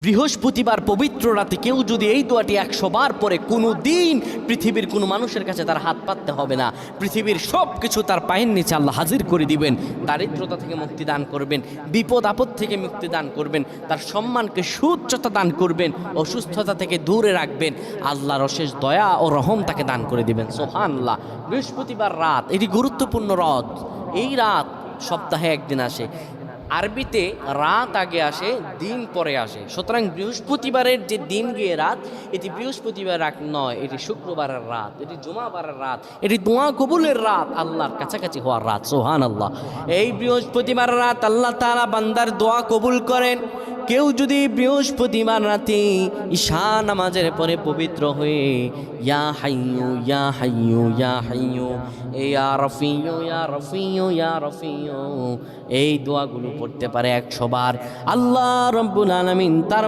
বৃহস্পতিবার পবিত্র রাতে কেউ যদি এই দোয়াটি 100 বার পরে, কোনো দিন পৃথিবীর কোনো মানুষের কাছে তার হাত পাততে হবে না। পৃথিবীর সব কিছু তার পায়ের নিচে আল্লাহ হাজির করে দিবেন। দারিদ্রতা থেকে মুক্তি দান করবেন, বিপদ আপদ থেকে মুক্তি দান করবেন, তার সম্মানকে সুউচ্চতা দান করবেন, অসুস্থতা থেকে দূরে রাখবেন। আল্লাহর অশেষ দয়া ও রহম তাকে দান করে দিবেন। সুবহানাল্লাহ। বৃহস্পতিবার রাত এটি গুরুত্বপূর্ণ রাত। এই রাত সপ্তাহে একদিন আসে। আরবিতে রাত আগে আসে, দিন পরে আসে। সুতরাং বৃহস্পতিবারের যে দিন গিয়ে রাত, এটি বৃহস্পতিবার রাত নয়, এটি শুক্রবারের রাত, এটি জুমাবারের রাত, এটি দোয়া কবুলের রাত, আল্লাহর কাছাকাছি হওয়ার রাত। সুবহানাল্লাহ। এই বৃহস্পতিবার রাত আল্লাহ তাআলা বান্দার দোয়া কবুল করেন। কেউ যদি বৃহস্পতিবার রাতে ঈশা নামাজের পরে পবিত্র হয়ে ইয়া হাইয়ু ইয়া হাইয়ু ইয়া হাইয়ু ইয়া রফিয়ু ইয়া রফিয়ু ইয়া রফিয়ু এই দোয়াগুলো পড়তে পারে 100 বার, আল্লাহ রাব্বুল আলামিন তার